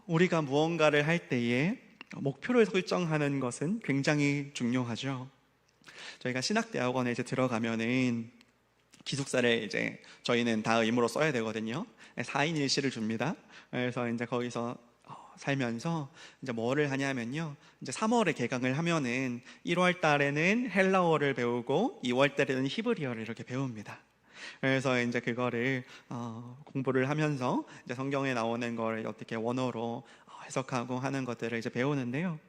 우리가 무언가를 할 때에 목표를 설정하는 것은 굉장히 중요하죠. 저희가 신학대학원에 이제 들어가면은 기숙사를 이제 저희는 다 의무로 써야 되거든요. 4인 1실을 줍니다. 그래서 이제 거기서 살면서 이제 뭐를 하냐면요. 이제 3월에 개강을 하면은 1월 달에는 헬라어를 배우고 2월 달에는 히브리어를 이렇게 배웁니다. 그래서 이제 그거를 공부를 하면서 이제 성경에 나오는 걸 어떻게 원어로 해석하고 하는 것들을 이제 배우는데요.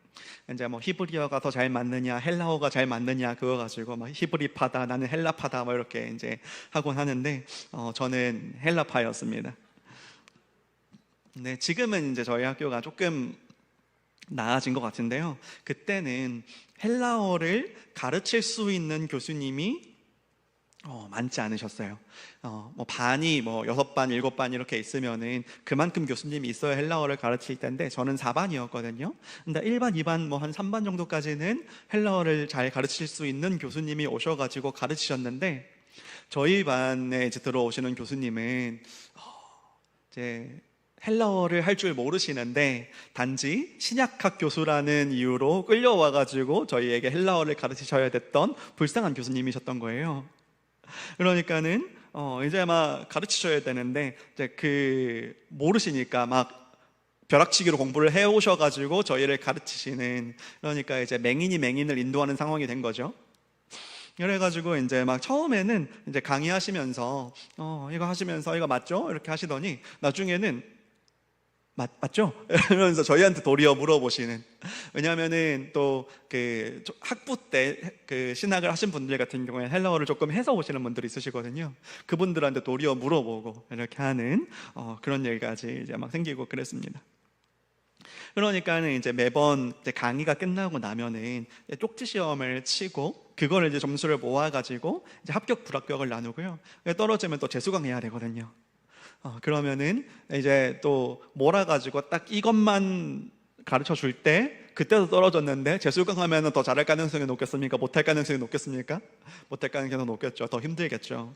이제 뭐 히브리어가 더 잘 맞느냐, 헬라어가 잘 맞느냐 그거 가지고 막 히브리파다, 나는 헬라파다 뭐 이렇게 이제 하곤 하는데 저는 헬라파였습니다. 네, 지금은 이제 저희 학교가 조금 나아진 것 같은데요. 그때는 헬라어를 가르칠 수 있는 교수님이 많지 않으셨어요. 뭐 반이 뭐 6반, 7반 이렇게 있으면은 그만큼 교수님이 있어야 헬라어를 가르칠 텐데 저는 4반이었거든요. 근데 1반, 2반 뭐 한 3반 정도까지는 헬라어를 잘 가르칠 수 있는 교수님이 오셔가지고 가르치셨는데 저희 반에 이제 들어오시는 교수님은 이제 헬라어를 할 줄 모르시는데 단지 신약학 교수라는 이유로 끌려와가지고 저희에게 헬라어를 가르치셔야 됐던 불쌍한 교수님이셨던 거예요. 그러니까는 이제 막 가르치셔야 되는데 이제 모르시니까 막 벼락치기로 공부를 해 오셔가지고 저희를 가르치시는, 그러니까 이제 맹인이 맹인을 인도하는 상황이 된 거죠. 그래가지고 이제 막 처음에는 이제 강의하시면서 이거 하시면서 이거 맞죠? 이렇게 하시더니 나중에는 맞죠? 이러면서 저희한테 도리어 물어보시는. 왜냐하면은 또 그 학부 때 그 신학을 하신 분들 같은 경우에 헬라어를 조금 해서 오시는 분들이 있으시거든요. 그분들한테 도리어 물어보고 이렇게 하는 그런 일까지 이제 막 생기고 그랬습니다. 그러니까는 이제 매번 이제 강의가 끝나고 나면은 쪽지 시험을 치고 그거를 이제 점수를 모아가지고 이제 합격 불합격을 나누고요. 떨어지면 또 재수강 해야 되거든요. 그러면은 이제 또 몰아가지고 딱 이것만 가르쳐 줄 때 그때도 떨어졌는데 재수강하면 더 잘할 가능성이 높겠습니까? 못할 가능성이 높겠습니까? 못할 가능성이 높겠죠. 더 힘들겠죠.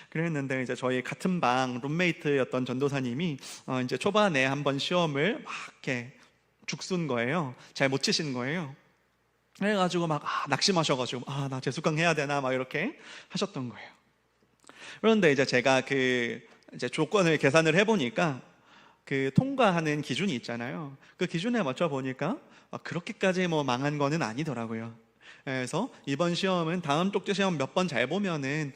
그랬는데 이제 저희 같은 방 룸메이트였던 전도사님이 이제 초반에 한번 시험을 막 이렇게 죽순 거예요. 잘 못 치신 거예요. 그래가지고 막 낙심하셔가지고 나 재수강 해야 되나 막 이렇게 하셨던 거예요. 그런데 이제 제가 이제 조건을 계산을 해보니까 그 통과하는 기준이 있잖아요. 그 기준에 맞춰 보니까 그렇게까지 뭐 망한 거는 아니더라고요. 그래서 이번 시험은 다음 쪽지 시험 몇 번 잘 보면은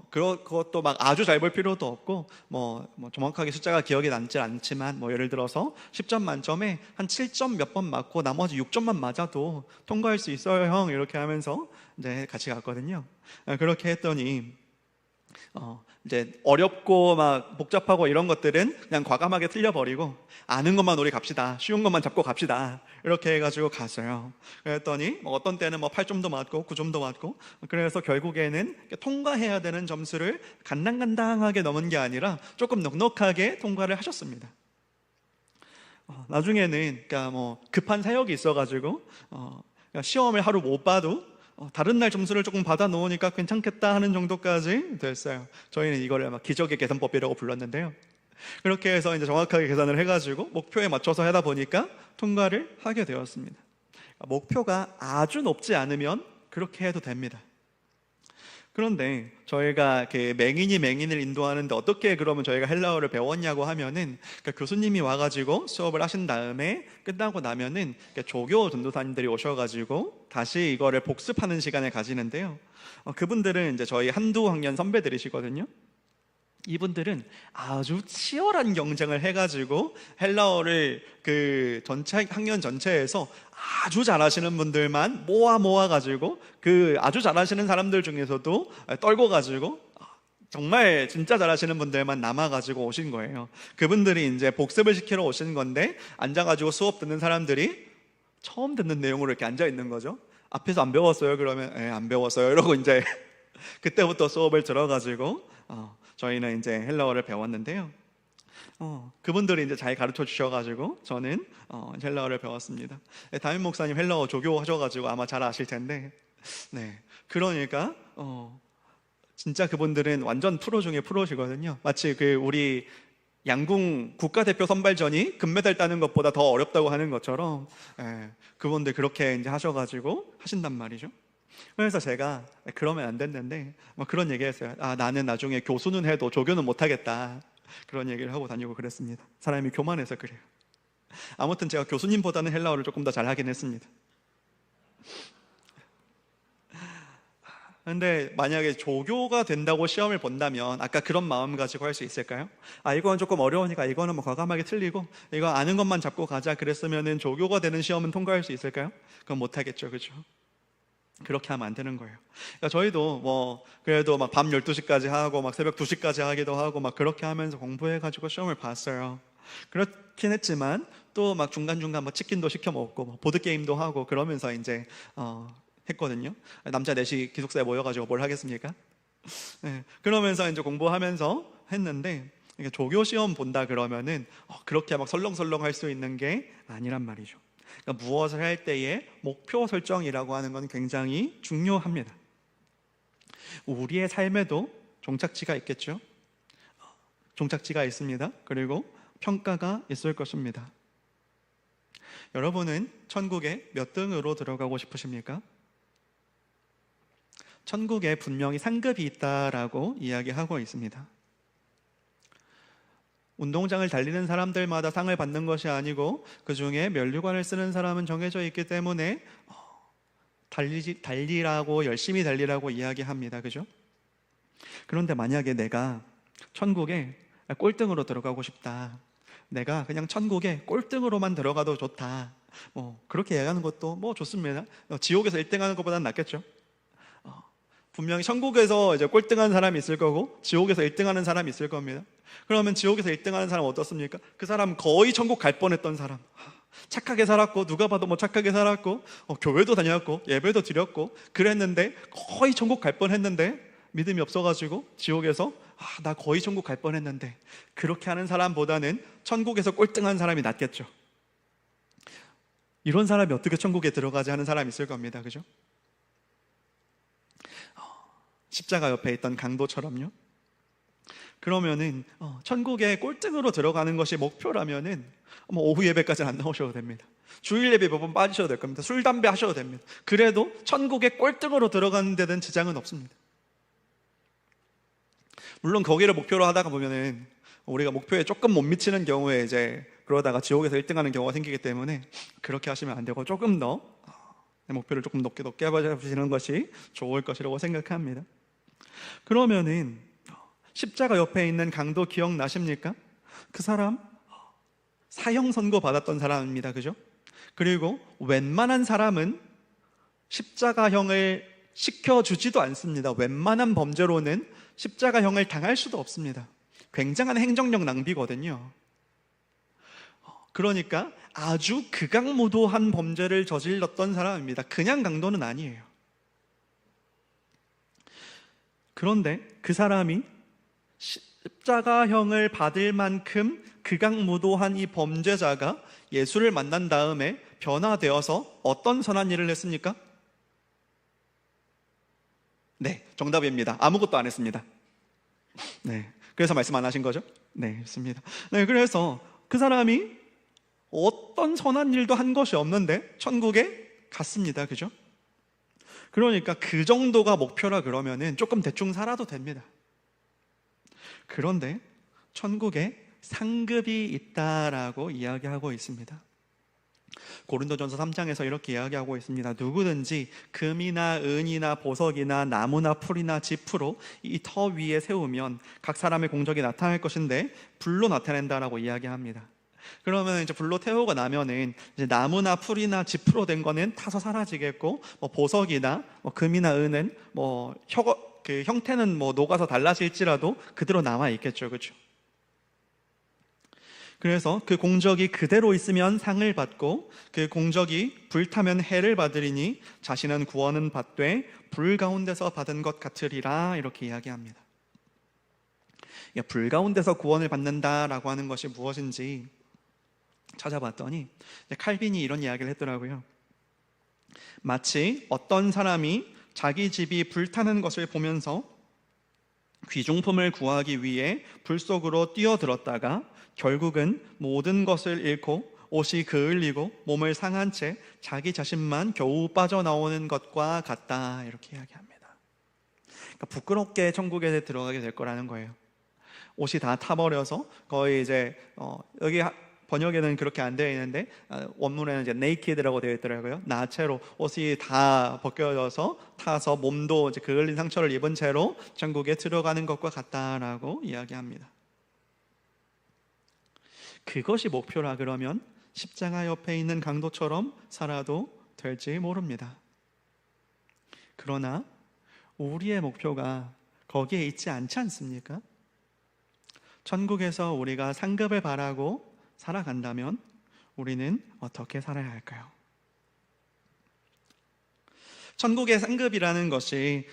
그것도 막 아주 잘 볼 필요도 없고 뭐 정확하게 숫자가 기억이 남지 않지만 뭐 예를 들어서 10점 만점에 한 7점 몇 번 맞고 나머지 6점만 맞아도 통과할 수 있어요 형, 이렇게 하면서 이제 같이 갔거든요. 그렇게 했더니 이제 어렵고 막 복잡하고 이런 것들은 그냥 과감하게 틀려버리고 아는 것만 우리 갑시다, 쉬운 것만 잡고 갑시다, 이렇게 해가지고 갔어요. 그랬더니 어떤 때는 8점도 맞고 9점도 맞고, 그래서 결국에는 통과해야 되는 점수를 간당간당하게 넘은 게 아니라 조금 넉넉하게 통과를 하셨습니다. 나중에는 그러니까 급한 사역이 있어가지고 시험을 하루 못 봐도 다른 날 점수를 조금 받아 놓으니까 괜찮겠다 하는 정도까지 됐어요. 저희는 이거를 막 기적의 계산법이라고 불렀는데요. 그렇게 해서 이제 정확하게 계산을 해가지고 목표에 맞춰서 하다 보니까 통과를 하게 되었습니다. 목표가 아주 높지 않으면 그렇게 해도 됩니다. 그런데 저희가 맹인이 맹인을 인도하는데 어떻게 그러면 저희가 헬라어를 배웠냐고 하면은 교수님이 와가지고 수업을 하신 다음에 끝나고 나면은 조교 전도사님들이 오셔가지고 다시 이거를 복습하는 시간을 가지는데요. 그분들은 이제 저희 한두 학년 선배들이시거든요. 이분들은 아주 치열한 경쟁을 해가지고 헬라어를 전체 학년 전체에서 아주 잘하시는 분들만 모아가지고 아주 잘하시는 사람들 중에서도 떨궈가지고 정말 진짜 잘하시는 분들만 남아가지고 오신 거예요. 그분들이 이제 복습을 시키러 오신 건데 앉아가지고 수업 듣는 사람들이 처음 듣는 내용으로 이렇게 앉아 있는 거죠. 앞에서 안 배웠어요? 그러면 안 배웠어요. 이러고 이제 그때부터 수업을 들어가지고 저희는 이제 헬라어를 배웠는데요. 그분들이 이제 잘 가르쳐 주셔가지고 저는 헬라어를 배웠습니다. 담임 목사님 헬라어 조교 하셔가지고 아마 잘 아실 텐데, 네, 그러니까 진짜 그분들은 완전 프로 중에 프로시거든요. 마치 우리 양궁 국가대표 선발전이 금메달 따는 것보다 더 어렵다고 하는 것처럼 그분들 그렇게 이제 하셔가지고 하신단 말이죠. 그래서 제가 그러면 안 됐는데 그런 얘기했어요. 나는 나중에 교수는 해도 조교는 못하겠다, 그런 얘기를 하고 다니고 그랬습니다. 사람이 교만해서 그래요. 아무튼 제가 교수님보다는 헬라어를 조금 더 잘하긴 했습니다. 근데 만약에 조교가 된다고 시험을 본다면 아까 그런 마음 가지고 할 수 있을까요? 이건 조금 어려우니까 이거는 뭐 과감하게 틀리고 이거 아는 것만 잡고 가자 그랬으면은 조교가 되는 시험은 통과할 수 있을까요? 그건 못하겠죠, 그렇죠? 그렇게 하면 안 되는 거예요. 그러니까 저희도 뭐 그래도 막 밤 12시까지 하고 막 새벽 2시까지 하기도 하고 막 그렇게 하면서 공부해가지고 시험을 봤어요. 그렇긴 했지만 또 막 중간중간 뭐 치킨도 시켜 먹고 뭐 보드게임도 하고 그러면서 이제 했거든요. 남자 넷이 기숙사에 모여가지고 뭘 하겠습니까? 그러면서 이제 공부하면서 했는데, 이게 조교 시험 본다 그러면은 그렇게 막 설렁설렁 할 수 있는 게 아니란 말이죠. 그러니까 무엇을 할 때의 목표 설정이라고 하는 건 굉장히 중요합니다. 우리의 삶에도 종착지가 있겠죠. 종착지가 있습니다. 그리고 평가가 있을 것입니다. 여러분은 천국에 몇 등으로 들어가고 싶으십니까? 천국에 분명히 상급이 있다라고 이야기하고 있습니다. 운동장을 달리는 사람들마다 상을 받는 것이 아니고 그 중에 면류관을 쓰는 사람은 정해져 있기 때문에 달리라고, 열심히 달리라고 이야기합니다. 그죠? 그런데 만약에 내가 천국에 꼴등으로 들어가고 싶다, 내가 그냥 천국에 꼴등으로만 들어가도 좋다, 그렇게 얘기하는 것도 좋습니다. 지옥에서 1등하는 것보다는 낫겠죠. 분명히 천국에서 이제 꼴등하는 사람이 있을 거고 지옥에서 1등하는 사람이 있을 겁니다. 그러면 지옥에서 1등하는 사람 어떻습니까? 그 사람 거의 천국 갈 뻔했던 사람, 착하게 살았고 누가 봐도 착하게 살았고 교회도 다녔고 예배도 드렸고 그랬는데 거의 천국 갈 뻔했는데 믿음이 없어가지고 지옥에서 나 거의 천국 갈 뻔했는데, 그렇게 하는 사람보다는 천국에서 꼴등한 사람이 낫겠죠. 이런 사람이 어떻게 천국에 들어가지 하는 사람이 있을 겁니다. 그죠? 십자가 옆에 있던 강도처럼요. 그러면은 천국에 꼴등으로 들어가는 것이 목표라면은 오후 예배까지는 안 나오셔도 됩니다. 주일 예배 몇 번 빠지셔도 될 겁니다. 술, 담배 하셔도 됩니다. 그래도 천국에 꼴등으로 들어가는 데는 지장은 없습니다. 물론 거기를 목표로 하다가 보면은 우리가 목표에 조금 못 미치는 경우에 이제 그러다가 지옥에서 1등하는 경우가 생기기 때문에 그렇게 하시면 안 되고 조금 더 목표를 조금 높게 해보시는 것이 좋을 것이라고 생각합니다. 그러면은 십자가 옆에 있는 강도 기억나십니까? 그 사람 사형 선고 받았던 사람입니다. 그죠? 그리고 웬만한 사람은 십자가형을 시켜주지도 않습니다. 웬만한 범죄로는 십자가형을 당할 수도 없습니다. 굉장한 행정력 낭비거든요. 그러니까 아주 극악무도한 범죄를 저질렀던 사람입니다. 그냥 강도는 아니에요. 그런데 그 사람이 십자가형을 받을 만큼 극악무도한 이 범죄자가 예수를 만난 다음에 변화되어서 어떤 선한 일을 했습니까? 네, 정답입니다. 아무것도 안 했습니다. 네, 그래서 말씀 안 하신 거죠? 네, 있습니다. 네, 그래서 그 사람이 어떤 선한 일도 한 것이 없는데 천국에 갔습니다. 그죠? 그러니까 그 정도가 목표라 그러면은 조금 대충 살아도 됩니다. 그런데 천국에 상급이 있다라고 이야기하고 있습니다. 고린도전서 3장에서 이렇게 이야기하고 있습니다. 누구든지 금이나 은이나 보석이나 나무나 풀이나 지프로 이 터 위에 세우면 각 사람의 공적이 나타날 것인데 불로 나타낸다라고 이야기합니다. 그러면 이제 불로 태우고 나면은 이제 나무나 풀이나 지프로 된 거는 타서 사라지겠고, 보석이나 금이나 은은 그 형태는 녹아서 달라질지라도 그대로 남아 있겠죠, 그렇죠? 그래서 그 공적이 그대로 있으면 상을 받고 그 공적이 불타면 해를 받으리니 자신은 구원은 받되 불 가운데서 받은 것 같으리라, 이렇게 이야기합니다. 불 가운데서 구원을 받는다라고 하는 것이 무엇인지 찾아봤더니 칼빈이 이런 이야기를 했더라고요. 마치 어떤 사람이 자기 집이 불타는 것을 보면서 귀중품을 구하기 위해 불 속으로 뛰어들었다가 결국은 모든 것을 잃고 옷이 그을리고 몸을 상한 채 자기 자신만 겨우 빠져나오는 것과 같다, 이렇게 이야기합니다. 그러니까 부끄럽게 천국에 들어가게 될 거라는 거예요. 옷이 다 타버려서 거의 이제 여기 번역에는 그렇게 안 되어 있는데 원문에는 이제 naked라고 되어 있더라고요. 나체로 옷이 다 벗겨져서 타서 몸도 이제 그을린 상처를 입은 채로 천국에 들어가는 것과 같다라고 이야기합니다. 그것이 목표라 그러면 십자가 옆에 있는 강도처럼 살아도 될지 모릅니다. 그러나 우리의 목표가 거기에 있지 않지 않습니까? 천국에서 우리가 상급을 바라고 살아간다면 우리는 어떻게 살아야 할까요? 천국의 상급이라는 것이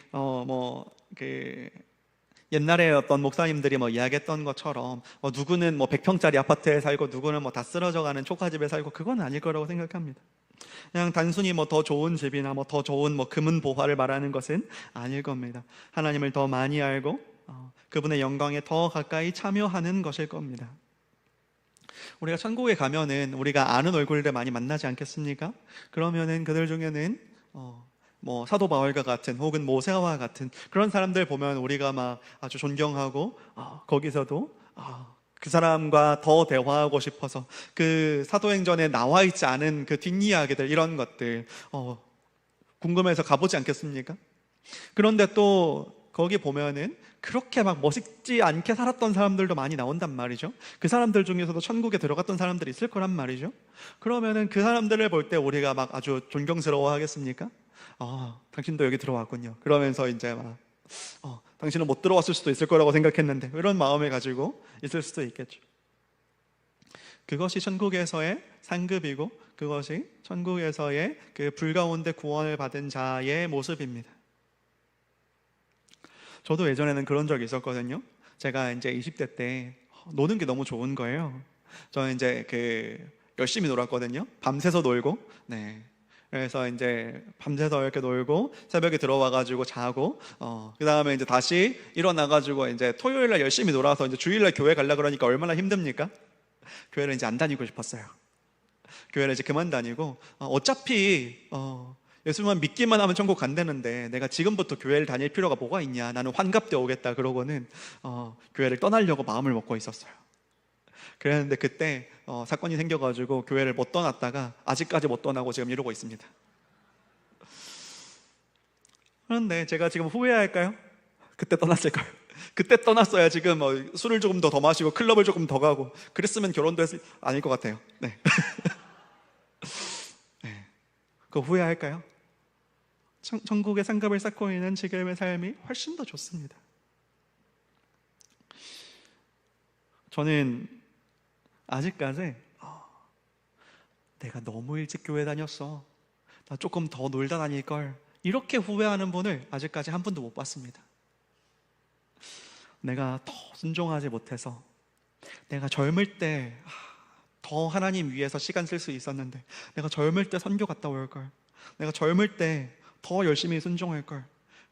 옛날에 어떤 목사님들이 이야기했던 것처럼 누구는 100평짜리 아파트에 살고 누구는 다 쓰러져가는 초가집에 살고, 그건 아닐 거라고 생각합니다. 그냥 단순히 더 좋은 집이나 더 좋은 금은 보화를 말하는 것은 아닐 겁니다. 하나님을 더 많이 알고 그분의 영광에 더 가까이 참여하는 것일 겁니다. 우리가 천국에 가면은 우리가 아는 얼굴들 많이 만나지 않겠습니까? 그러면은 그들 중에는 사도 바울과 같은 혹은 모세와 같은 그런 사람들 보면 우리가 아주 존경하고 거기서도 그 사람과 더 대화하고 싶어서 그 사도행전에 나와 있지 않은 그 뒷이야기들, 이런 것들 궁금해서 가보지 않겠습니까? 그런데 또 거기 보면은 그렇게 멋있지 않게 살았던 사람들도 많이 나온단 말이죠. 그 사람들 중에서도 천국에 들어갔던 사람들이 있을 거란 말이죠. 그러면은 그 사람들을 볼 때 우리가 아주 존경스러워 하겠습니까? 당신도 여기 들어왔군요. 그러면서 이제 당신은 못 들어왔을 수도 있을 거라고 생각했는데, 이런 마음을 가지고 있을 수도 있겠죠. 그것이 천국에서의 상급이고 그것이 천국에서의 그 불 가운데 구원을 받은 자의 모습입니다. 저도 예전에는 그런 적이 있었거든요. 제가 이제 20대 때 노는 게 너무 좋은 거예요. 저는 이제 열심히 놀았거든요. 밤새서 놀고, 그래서 이제 밤새서 이렇게 놀고 새벽에 들어와가지고 자고, 그 다음에 이제 다시 일어나가지고 이제 토요일날 열심히 놀아서 이제 주일날 교회 가려 그러니까 얼마나 힘듭니까? 교회를 이제 안 다니고 싶었어요. 교회를 이제 그만 다니고, 어차피 예수만 믿기만 하면 천국 간다는데 내가 지금부터 교회를 다닐 필요가 뭐가 있냐, 나는 환갑 때 오겠다 그러고는 교회를 떠나려고 마음을 먹고 있었어요. 그랬는데 그때 사건이 생겨가지고 교회를 못 떠났다가 아직까지 못 떠나고 지금 이러고 있습니다. 그런데 제가 지금 후회할까요? 그때 떠났을까요? 그때 떠났어야 지금 술을 조금 더 마시고 클럽을 조금 더 가고 그랬으면 결혼도 아닐 것 같아요. 네. 그거 후회할까요? 천국의 상급을 쌓고 있는 지금의 삶이 훨씬 더 좋습니다. 저는 아직까지 내가 너무 일찍 교회 다녔어, 나 조금 더 놀다 다닐걸, 이렇게 후회하는 분을 아직까지 한 분도 못 봤습니다. 내가 더 순종하지 못해서, 내가 젊을 때 더 하나님 위해서 시간 쓸 수 있었는데, 내가 젊을 때 선교 갔다 올걸, 내가 젊을 때 더 열심히 순종할걸,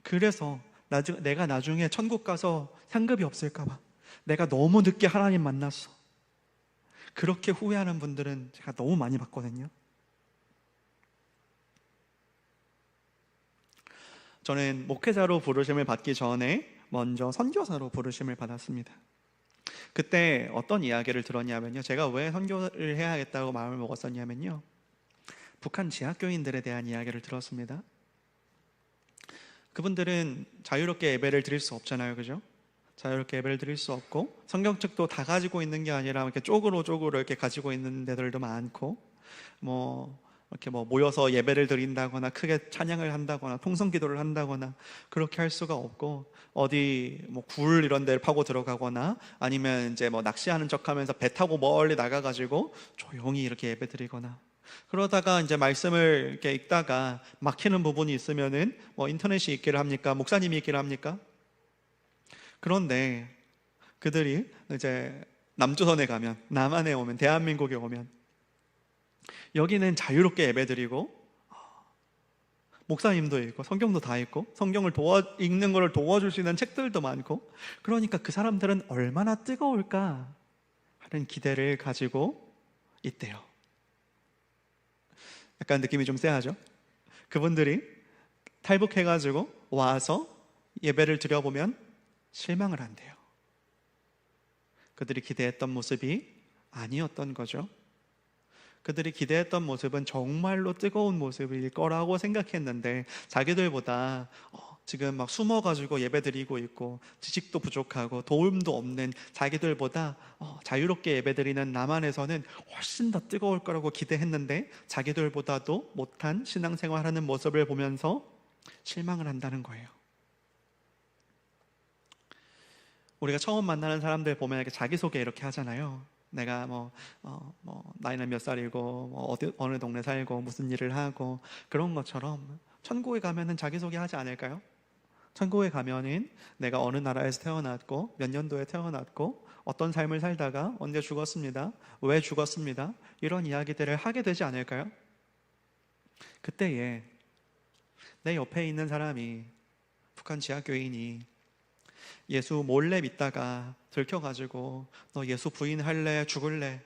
그래서 내가 나중에 천국 가서 상급이 없을까봐 내가 너무 늦게 하나님 만났어, 그렇게 후회하는 분들은 제가 너무 많이 봤거든요. 저는 목회자로 부르심을 받기 전에 먼저 선교사로 부르심을 받았습니다. 그때 어떤 이야기를 들었냐면요, 제가 왜 선교를 해야겠다고 마음을 먹었었냐면요, 북한 지하교인들에 대한 이야기를 들었습니다. 그분들은 자유롭게 예배를 드릴 수 없잖아요, 그죠? 자유롭게 예배를 드릴 수 없고 성경책도 다 가지고 있는 게 아니라 이렇게 쪽으로 이렇게 가지고 있는 데들도 많고, 이렇게 모여서 예배를 드린다거나 크게 찬양을 한다거나 통성기도를 한다거나 그렇게 할 수가 없고, 어디 굴 이런 데를 파고 들어가거나 아니면 이제 낚시하는 척하면서 배 타고 멀리 나가가지고 조용히 이렇게 예배 드리거나, 그러다가 이제 말씀을 이렇게 읽다가 막히는 부분이 있으면은 인터넷이 있기를 합니까? 목사님이 있기를 합니까? 그런데 그들이 이제 남조선에 가면, 남한에 오면, 대한민국에 오면 여기는 자유롭게 예배드리고 목사님도 있고 성경도 다 있고 성경을 읽는 것을 도와줄 수 있는 책들도 많고, 그러니까 그 사람들은 얼마나 뜨거울까 하는 기대를 가지고 있대요. 약간 느낌이 좀 쎄하죠? 그분들이 탈북해가지고 와서 예배를 드려보면 실망을 한대요. 그들이 기대했던 모습이 아니었던 거죠. 그들이 기대했던 모습은 정말로 뜨거운 모습일 거라고 생각했는데 자기들보다 지금 막 숨어가지고 예배드리고 있고 지식도 부족하고 도움도 없는 자기들보다 자유롭게 예배드리는 남한에서는 훨씬 더 뜨거울 거라고 기대했는데 자기들보다도 못한 신앙생활하는 모습을 보면서 실망을 한다는 거예요. 우리가 처음 만나는 사람들 보면 이렇게 자기소개 이렇게 하잖아요. 내가 나이는 몇 살이고 어느 동네 살고 무슨 일을 하고 그런 것처럼 천국에 가면은 자기소개 하지 않을까요? 천국에 가면은 내가 어느 나라에서 태어났고 몇 년도에 태어났고 어떤 삶을 살다가 언제 죽었습니다, 왜 죽었습니다, 이런 이야기들을 하게 되지 않을까요? 그때에 내 옆에 있는 사람이 북한 지하교인이 예수 몰래 믿다가 들켜가지고 너 예수 부인할래 죽을래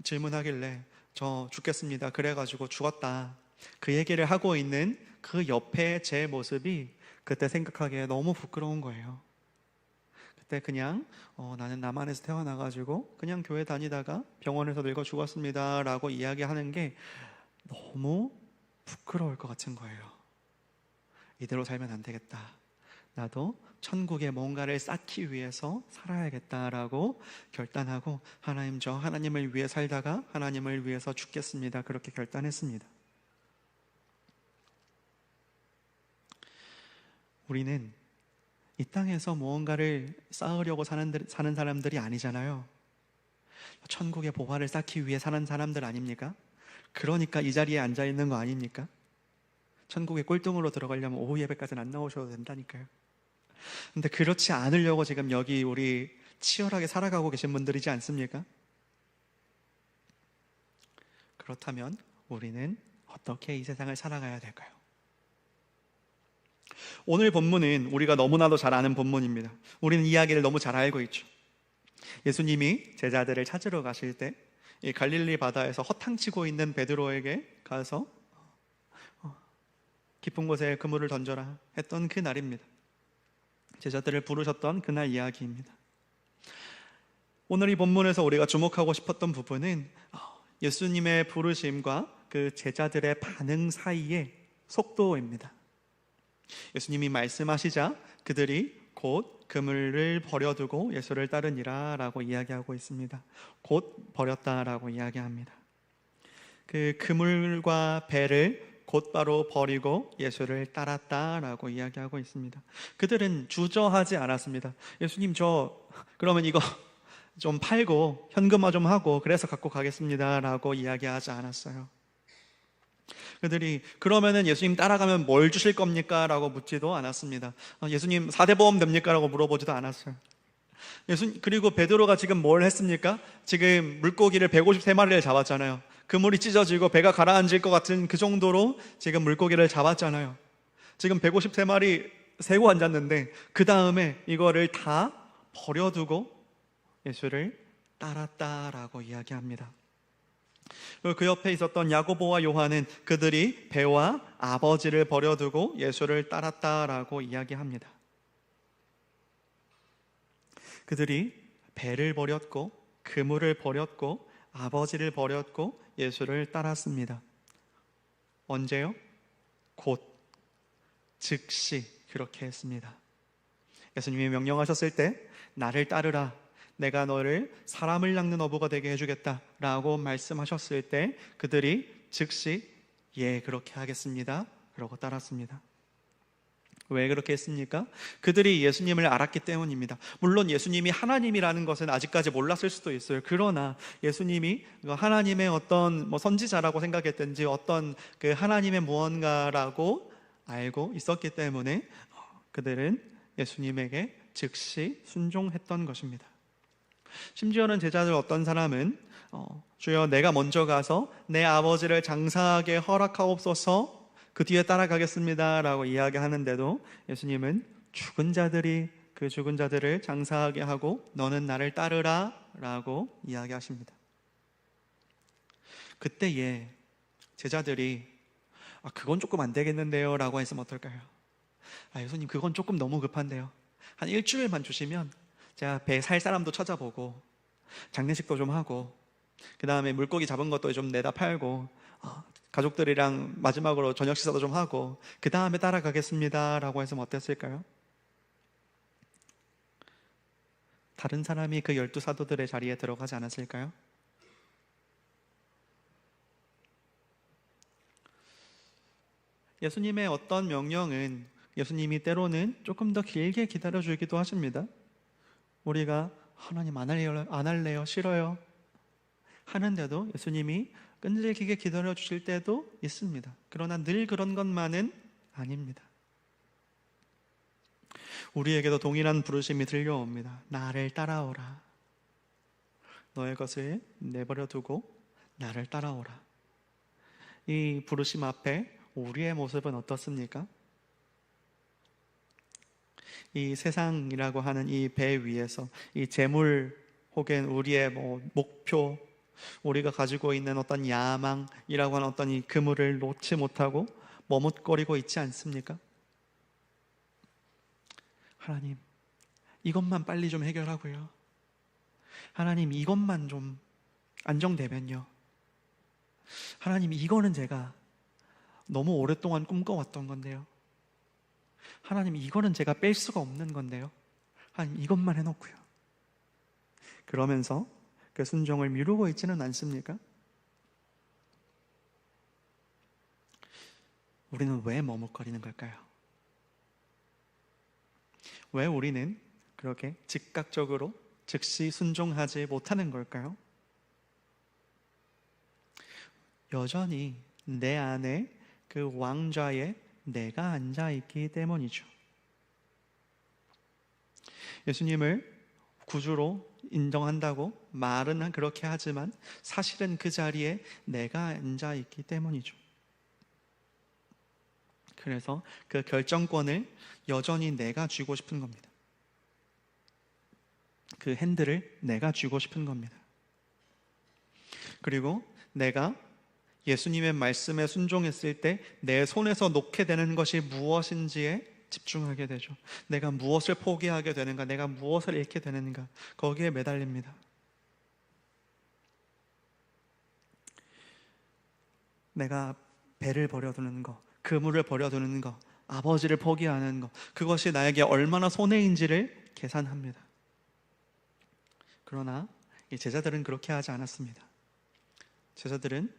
질문하길래 저 죽겠습니다 그래가지고 죽었다, 그 얘기를 하고 있는 그 옆에 제 모습이 그때 생각하기에 너무 부끄러운 거예요. 그때 그냥 나는 남한에서 태어나가지고 그냥 교회 다니다가 병원에서 늙어 죽었습니다 라고 이야기하는 게 너무 부끄러울 것 같은 거예요. 이대로 살면 안 되겠다, 나도 천국에 뭔가를 쌓기 위해서 살아야겠다라고 결단하고 하나님, 저 하나님을 위해 살다가 하나님을 위해서 죽겠습니다, 그렇게 결단했습니다. 우리는 이 땅에서 무언가를 쌓으려고 사는 사람들이 아니잖아요. 천국의 보화를 쌓기 위해 사는 사람들 아닙니까? 그러니까 이 자리에 앉아 있는 거 아닙니까? 천국의 꼴등으로 들어가려면 오후 예배까지는 안 나오셔도 된다니까요. 근데 그렇지 않으려고 지금 여기 우리 치열하게 살아가고 계신 분들이지 않습니까? 그렇다면 우리는 어떻게 이 세상을 살아가야 될까요? 오늘 본문은 우리가 너무나도 잘 아는 본문입니다. 우리는 이야기를 너무 잘 알고 있죠. 예수님이 제자들을 찾으러 가실 때 이 갈릴리 바다에서 허탕치고 있는 베드로에게 가서 깊은 곳에 그물을 던져라 했던 그 날입니다. 제자들을 부르셨던 그날 이야기입니다. 오늘 이 본문에서 우리가 주목하고 싶었던 부분은 예수님의 부르심과 그 제자들의 반응 사이의 속도입니다. 예수님이 말씀하시자 그들이 곧 그물을 버려두고 예수를 따르니라 라고 이야기하고 있습니다. 곧 버렸다라고 이야기합니다. 그 그물과 배를 곧바로 버리고 예수를 따랐다라고 이야기하고 있습니다. 그들은 주저하지 않았습니다. 예수님, 그러면 이거 좀 팔고 현금화 좀 하고 그래서 갖고 가겠습니다 라고 이야기하지 않았어요. 그들이 그러면은 예수님 따라가면 뭘 주실 겁니까? 라고 묻지도 않았습니다. 예수님 4대 보험 됩니까? 라고 물어보지도 않았어요. 그리고 베드로가 지금 뭘 했습니까? 지금 물고기를 153마리를 잡았잖아요. 그물이 찢어지고 배가 가라앉을 것 같은 그 정도로 지금 물고기를 잡았잖아요. 지금 153마리 세고 앉았는데 그 다음에 이거를 다 버려두고 예수를 따랐다라고 이야기합니다. 그리고 그 옆에 있었던 야고보와 요한은 그들이 배와 아버지를 버려두고 예수를 따랐다라고 이야기합니다. 그들이 배를 버렸고 그물을 버렸고 아버지를 버렸고 예수를 따랐습니다. 언제요? 곧, 즉시 그렇게 했습니다. 예수님이 명령하셨을 때 나를 따르라, 내가 너를 사람을 낚는 어부가 되게 해주겠다 라고 말씀하셨을 때 그들이 즉시 예, 그렇게 하겠습니다 그러고 따랐습니다. 왜 그렇게 했습니까? 그들이 예수님을 알았기 때문입니다. 물론 예수님이 하나님이라는 것은 아직까지 몰랐을 수도 있어요. 그러나 예수님이 하나님의 어떤 선지자라고 생각했든지 어떤 그 하나님의 무언가라고 알고 있었기 때문에 그들은 예수님에게 즉시 순종했던 것입니다. 심지어는 제자들 어떤 사람은 주여, 내가 먼저 가서 내 아버지를 장사하게 허락하옵소서, 그 뒤에 따라가겠습니다 라고 이야기하는데도 예수님은 죽은 자들이 그 죽은 자들을 장사하게 하고 너는 나를 따르라 라고 이야기하십니다. 그때에 제자들이 그건 조금 안 되겠는데요 라고 했으면 어떨까요? 예수님, 그건 조금 너무 급한데요. 한 일주일만 주시면 제가 배 살 사람도 찾아보고 장례식도 좀 하고 그 다음에 물고기 잡은 것도 좀 내다 팔고 가족들이랑 마지막으로 저녁 식사도 좀 하고 그 다음에 따라가겠습니다 라고 했으면 어땠을까요? 다른 사람이 그 12사도들의 자리에 들어가지 않았을까요? 예수님의 어떤 명령은 예수님이 때로는 조금 더 길게 기다려주기도 하십니다. 우리가 하나님 안 할래요, 싫어요 하는데도 예수님이 끈질기게 기다려주실 때도 있습니다. 그러나 늘 그런 것만은 아닙니다. 우리에게도 동일한 부르심이 들려옵니다. 나를 따라오라. 너의 것을 내버려 두고 나를 따라오라. 이 부르심 앞에 우리의 모습은 어떻습니까? 이 세상이라고 하는 이 배 위에서 이 재물 혹은 우리의 목표, 우리가 가지고 있는 어떤 야망이라고 하는 어떤 이 그물을 놓지 못하고 머뭇거리고 있지 않습니까? 하나님, 이것만 빨리 좀 해결하고요. 하나님, 이것만 좀 안정되면요. 하나님, 이거는 제가 너무 오랫동안 꿈꿔왔던 건데요. 하나님, 이거는 제가 뺄 수가 없는 건데요. 하나님, 이것만 해놓고요. 그러면서 그 순종을 미루고 있지는 않습니까? 우리는 왜 머뭇거리는 걸까요? 왜 우리는 그렇게 즉각적으로 즉시 순종하지 못하는 걸까요? 여전히 내 안에 그 왕좌에 내가 앉아있기 때문이죠. 예수님을 구주로 인정한다고 말은 그렇게 하지만 사실은 그 자리에 내가 앉아있기 때문이죠. 그래서 그 결정권을 여전히 내가 쥐고 싶은 겁니다. 그 핸들을 내가 쥐고 싶은 겁니다. 그리고 내가 예수님의 말씀에 순종했을 때 내 손에서 놓게 되는 것이 무엇인지에 집중하게 되죠. 내가 무엇을 포기하게 되는가, 내가 무엇을 잃게 되는가, 거기에 매달립니다. 내가 배를 버려두는 것, 그물을 버려두는 것, 아버지를 포기하는 것, 그것이 나에게 얼마나 손해인지를 계산합니다. 그러나 이 제자들은 그렇게 하지 않았습니다. 제자들은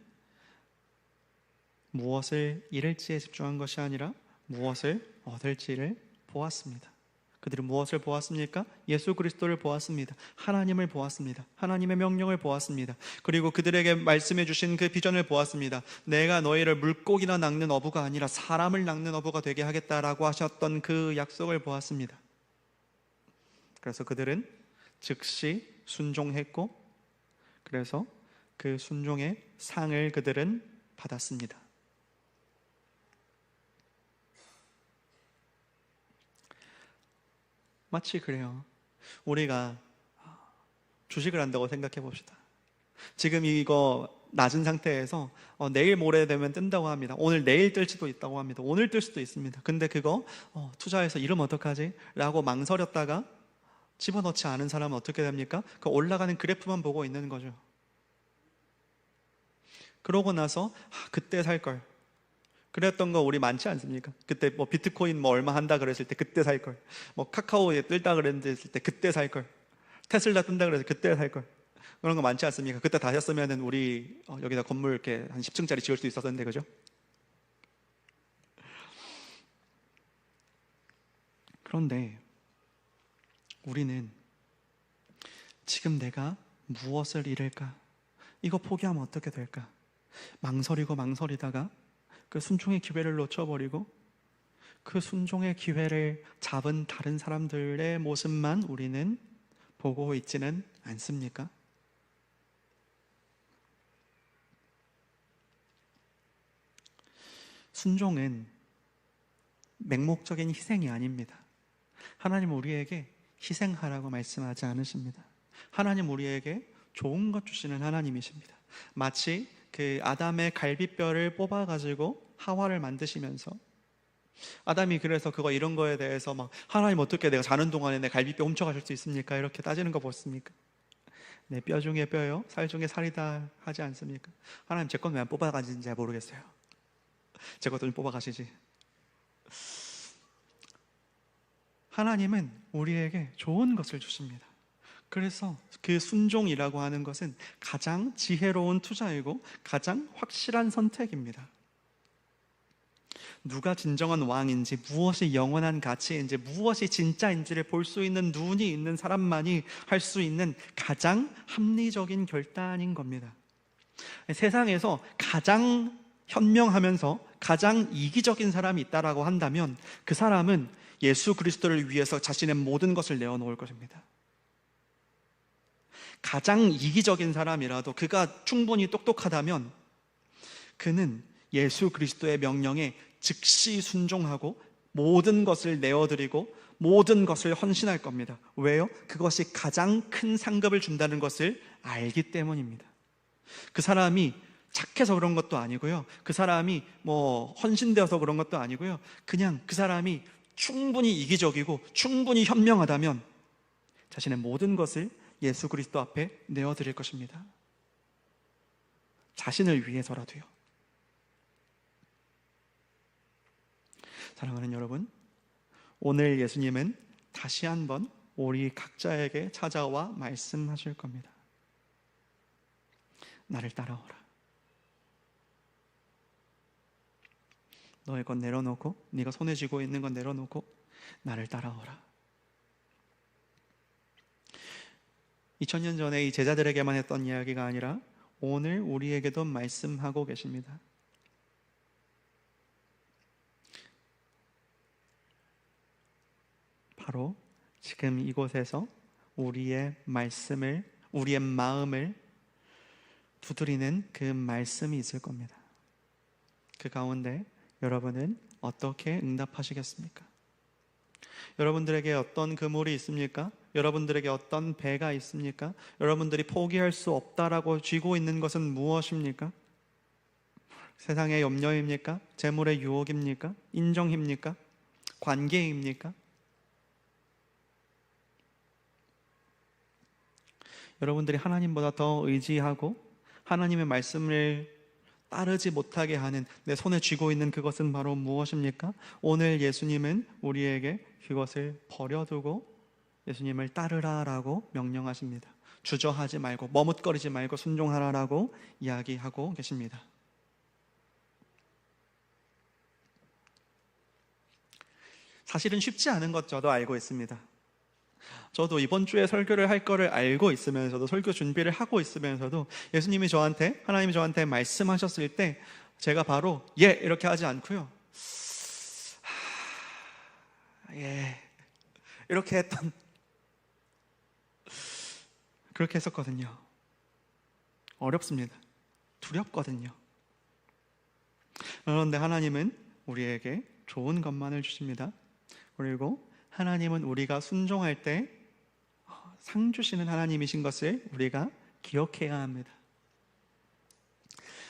무엇을 잃을지에 집중한 것이 아니라 무엇을 얻을지를 보았습니다. 그들은 무엇을 보았습니까? 예수 그리스도를 보았습니다. 하나님을 보았습니다. 하나님의 명령을 보았습니다. 그리고 그들에게 말씀해 주신 그 비전을 보았습니다. 내가 너희를 물고기나 낚는 어부가 아니라 사람을 낚는 어부가 되게 하겠다라고 하셨던 그 약속을 보았습니다. 그래서 그들은 즉시 순종했고, 그래서 그 순종의 상을 그들은 받았습니다. 마치 그래요. 우리가 주식을 한다고 생각해 봅시다. 지금 이거 낮은 상태에서 내일 모레 되면 뜬다고 합니다. 오늘 내일 뜰 수도 있다고 합니다. 오늘 뜰 수도 있습니다. 근데 그거 투자해서 이러면 어떡하지? 라고 망설였다가 집어넣지 않은 사람은 어떻게 됩니까? 그 올라가는 그래프만 보고 있는 거죠. 그러고 나서 그때 살 걸. 그랬던 거 우리 많지 않습니까? 그때 비트코인 얼마 한다 그랬을 때 그때 살 걸. 카카오에 뜰다 그랬을 때 그때 살 걸. 테슬라 뜬다 그랬을 때 그때 살 걸. 그런 거 많지 않습니까? 그때 다 했으면은 우리 여기다 건물 이렇게 한 10층짜리 지을 수 있었는데, 그죠? 그런데 우리는 지금 내가 무엇을 잃을까? 이거 포기하면 어떻게 될까? 망설이다가 그 순종의 기회를 놓쳐버리고 그 순종의 기회를 잡은 다른 사람들의 모습만 우리는 보고 있지는 않습니까? 순종은 맹목적인 희생이 아닙니다. 하나님은 우리에게 희생하라고 말씀하지 않으십니다. 하나님 우리에게 좋은 것 주시는 하나님이십니다. 마치 그 아담의 갈비뼈를 뽑아가지고 하와를 만드시면서 아담이 그래서 그거 이런 거에 대해서 막 하나님 어떻게 내가 자는 동안에 내 갈비뼈 훔쳐가실 수 있습니까? 이렇게 따지는 거 보십니까? 내 뼈 중에 뼈요, 살 중에 살이다 하지 않습니까? 하나님 제 건 왜 안 뽑아가시는지 잘 모르겠어요. 제 것도 좀 뽑아가시지. 하나님은 우리에게 좋은 것을 주십니다. 그래서 그 순종이라고 하는 것은 가장 지혜로운 투자이고 가장 확실한 선택입니다. 누가 진정한 왕인지, 무엇이 영원한 가치인지, 무엇이 진짜인지를 볼 수 있는 눈이 있는 사람만이 할 수 있는 가장 합리적인 결단인 겁니다. 세상에서 가장 현명하면서 가장 이기적인 사람이 있다라고 한다면 그 사람은 예수 그리스도를 위해서 자신의 모든 것을 내어놓을 것입니다. 가장 이기적인 사람이라도 그가 충분히 똑똑하다면 그는 예수 그리스도의 명령에 즉시 순종하고 모든 것을 내어드리고 모든 것을 헌신할 겁니다. 왜요? 그것이 가장 큰 상급을 준다는 것을 알기 때문입니다. 그 사람이 착해서 그런 것도 아니고요, 그 사람이 헌신되어서 그런 것도 아니고요, 그냥 그 사람이 충분히 이기적이고 충분히 현명하다면 자신의 모든 것을 예수 그리스도 앞에 내어드릴 것입니다. 자신을 위해서라도요. 사랑하는 여러분, 오늘 예수님은 다시 한번 우리 각자에게 찾아와 말씀하실 겁니다. 나를 따라오라. 너의 것 내려놓고, 네가 손에 쥐고 있는 것 내려놓고 나를 따라오라. 2000년 전에 이 제자들에게만 했던 이야기가 아니라 오늘 우리에게도 말씀하고 계십니다. 바로 지금 이곳에서 우리의 마음을 두드리는 그 말씀이 있을 겁니다. 그 가운데 여러분은 어떻게 응답하시겠습니까? 여러분들에게 어떤 그물이 있습니까? 여러분들에게 어떤 배가 있습니까? 여러분들이 포기할 수 없다라고 쥐고 있는 것은 무엇입니까? 세상의 염려입니까? 재물의 유혹입니까? 인정입니까? 관계입니까? 여러분들이 하나님보다 더 의지하고 하나님의 말씀을 따르지 못하게 하는 내 손에 쥐고 있는 그것은 바로 무엇입니까? 오늘 예수님은 우리에게 그것을 버려두고 예수님을 따르라라고 명령하십니다. 주저하지 말고 머뭇거리지 말고 순종하라라고 이야기하고 계십니다. 사실은 쉽지 않은 것 저도 알고 있습니다. 저도 이번 주에 설교를 할 거를 알고 있으면서도, 설교 준비를 하고 있으면서도 예수님이 하나님이 저한테 말씀하셨을 때 제가 바로 예 이렇게 하지 않고요, 예 이렇게 그렇게 했었거든요. 어렵습니다. 두렵거든요. 그런데 하나님은 우리에게 좋은 것만을 주십니다. 그리고 하나님은 우리가 순종할 때 상 주시는 하나님이신 것을 우리가 기억해야 합니다.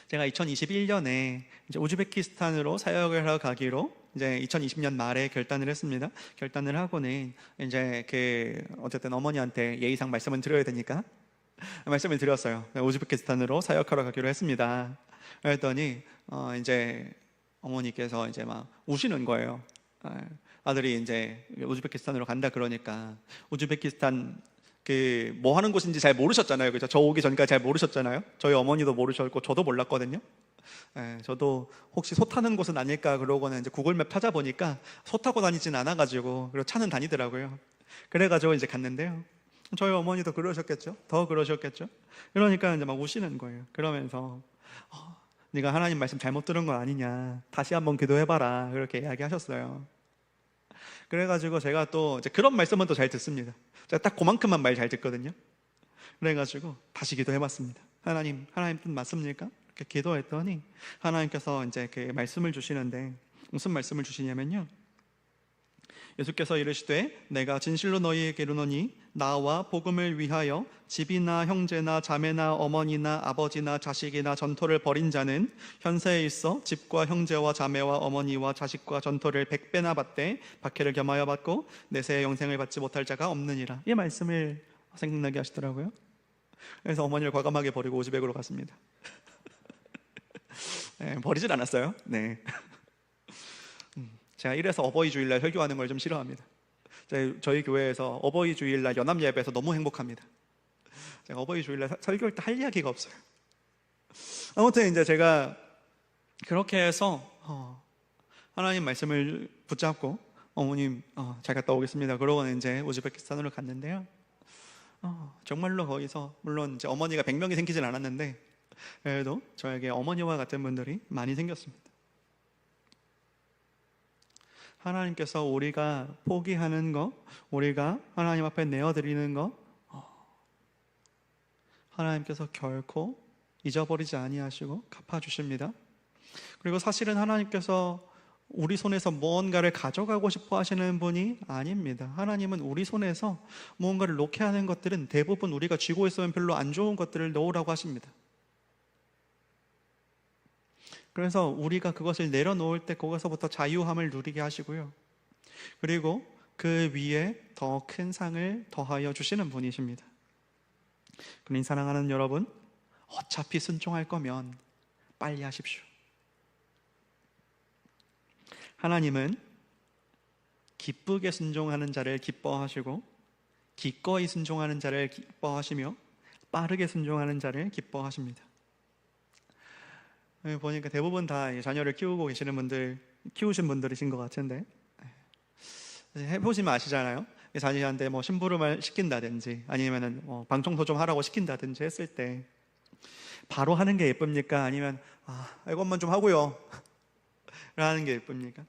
제가 2021년에 이제 우즈베키스탄으로 사역을 하러 가기로 이제 2020년 말에 결단을 했습니다. 결단을 하고는 이제 어쨌든 어머니한테 예의상 말씀을 드려야 되니까 말씀을 드렸어요. 우즈베키스탄으로 사역하러 가기로 했습니다. 그랬더니 이제 어머니께서 이제 막 우시는 거예요. 아들이 이제 우즈베키스탄으로 간다 그러니까, 우즈베키스탄 뭐 하는 곳인지 잘 모르셨잖아요. 그죠? 저 오기 전까지 잘 모르셨잖아요. 저희 어머니도 모르셨고 저도 몰랐거든요. 저도 혹시 소 타는 곳은 아닐까 그러고는 이제 구글맵 찾아보니까 소 타고 다니진 않아가지고, 그리고 차는 다니더라고요. 그래가지고 이제 갔는데요, 저희 어머니도 그러셨겠죠. 더 그러셨겠죠. 그러니까 이제 막 우시는 거예요. 그러면서 네가 하나님 말씀 잘못 들은 거 아니냐, 다시 한번 기도해봐라, 그렇게 이야기하셨어요. 그래가지고 제가 또 이제 그런 말씀은 또 잘 듣습니다. 제가 딱 그만큼만 말 잘 듣거든요. 그래가지고 다시 기도해봤습니다. 하나님 뜻 맞습니까? 이렇게 기도했더니 하나님께서 이제 그 말씀을 주시는데, 무슨 말씀을 주시냐면요, 예수께서 이르시되 내가 진실로 너희에게 이르노니 나와 복음을 위하여 집이나 형제나 자매나 어머니나 아버지나 자식이나 전토를 벌인 자는 현세에 있어 집과 형제와 자매와 어머니와 자식과 전토를 100배나 받되 박해를 겸하여 받고 내세의 영생을 받지 못할 자가 없느니라. 이 말씀을 생각나게 하시더라고요. 그래서 어머니를 과감하게 버리고 우즈벡으로 갔습니다. 네, 버리질 않았어요. 네. 제가 이래서 어버이 주일날 설교하는 걸 좀 싫어합니다. 저희 교회에서 어버이 주일날 연합 예배에서 너무 행복합니다. 제가 어버이 주일날 설교할 때 할 이야기가 없어요. 아무튼 이제 제가 그렇게 해서 하나님 말씀을 붙잡고 어머님 잘 갔다 오겠습니다. 그러고는 이제 우즈베키스탄으로 갔는데요. 정말로 거기서 물론 이제 어머니가 100명이 생기진 않았는데 그래도 저에게 어머니와 같은 분들이 많이 생겼습니다. 하나님께서 우리가 포기하는 거, 우리가 하나님 앞에 내어드리는 거, 하나님께서 결코 잊어버리지 아니하시고 갚아주십니다. 그리고 사실은 하나님께서 우리 손에서 무언가를 가져가고 싶어 하시는 분이 아닙니다. 하나님은 우리 손에서 무언가를 놓게 하는 것들은 대부분 우리가 쥐고 있으면 별로 안 좋은 것들을 넣으라고 하십니다. 그래서 우리가 그것을 내려놓을 때 거기서부터 자유함을 누리게 하시고요. 그리고 그 위에 더 큰 상을 더하여 주시는 분이십니다. 그러니 사랑하는 여러분, 어차피 순종할 거면 빨리 하십시오. 하나님은 기쁘게 순종하는 자를 기뻐하시고 기꺼이 순종하는 자를 기뻐하시며 빠르게 순종하는 자를 기뻐하십니다. 보니까 대부분 다 자녀를 키우고 계시는 분들, 키우신 분들이신 것 같은데 해보시면 아시잖아요. 자녀한테 뭐 심부름을 시킨다든지 아니면은 방청소 좀 하라고 시킨다든지 했을 때 바로 하는 게 예쁩니까? 아니면 이것만 좀 하고요 라는 게 예쁩니까?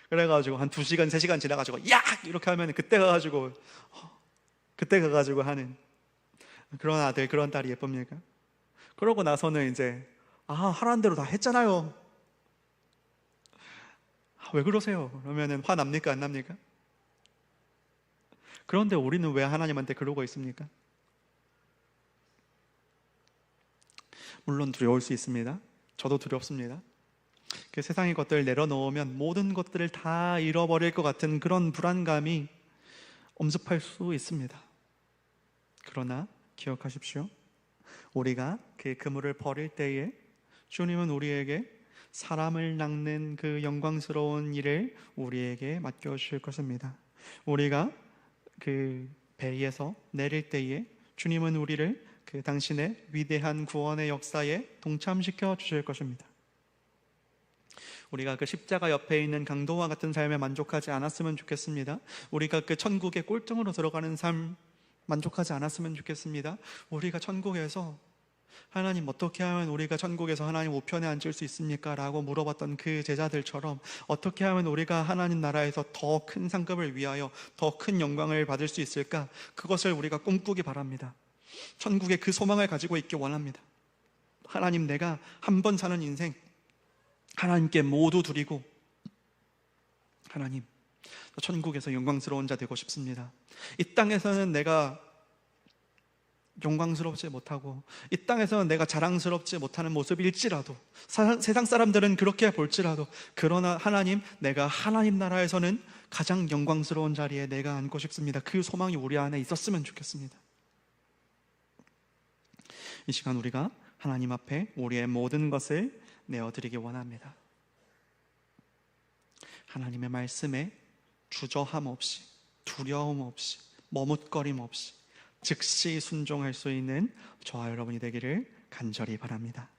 그래가지고 한 2시간, 3시간 지나가지고 야! 이렇게 하면 그때 가가지고 하는 그런 아들, 그런 딸이 예쁩니까? 그러고 나서는 이제 하라는 대로 다 했잖아요. 왜 그러세요? 그러면은 화 납니까? 안 납니까? 그런데 우리는 왜 하나님한테 그러고 있습니까? 물론 두려울 수 있습니다. 저도 두렵습니다. 그 세상의 것들을 내려놓으면 모든 것들을 다 잃어버릴 것 같은 그런 불안감이 엄습할 수 있습니다. 그러나 기억하십시오. 우리가 그 그물을 버릴 때에 주님은 우리에게 사람을 낚는 그 영광스러운 일을 우리에게 맡겨주실 것입니다. 우리가 그 배에서 내릴 때에 주님은 우리를 그 당신의 위대한 구원의 역사에 동참시켜 주실 것입니다. 우리가 그 십자가 옆에 있는 강도와 같은 삶에 만족하지 않았으면 좋겠습니다. 우리가 그 천국의 꼴등으로 들어가는 삶 만족하지 않았으면 좋겠습니다. 우리가 천국에서 하나님 어떻게 하면 우리가 천국에서 하나님 우편에 앉을 수 있습니까? 라고 물어봤던 그 제자들처럼 어떻게 하면 우리가 하나님 나라에서 더 큰 상급을 위하여 더 큰 영광을 받을 수 있을까? 그것을 우리가 꿈꾸기 바랍니다. 천국의 그 소망을 가지고 있기 원합니다. 하나님, 내가 한 번 사는 인생 하나님께 모두 드리고 하나님, 천국에서 영광스러운 자 되고 싶습니다. 이 땅에서는 내가 영광스럽지 못하고 이 땅에서는 내가 자랑스럽지 못하는 모습일지라도 세상 사람들은 그렇게 볼지라도 그러나 하나님, 내가 하나님 나라에서는 가장 영광스러운 자리에 내가 앉고 싶습니다. 그 소망이 우리 안에 있었으면 좋겠습니다. 이 시간 우리가 하나님 앞에 우리의 모든 것을 내어드리기 원합니다. 하나님의 말씀에 주저함 없이, 두려움 없이, 머뭇거림 없이 즉시 순종할 수 있는 저와 여러분이 되기를 간절히 바랍니다.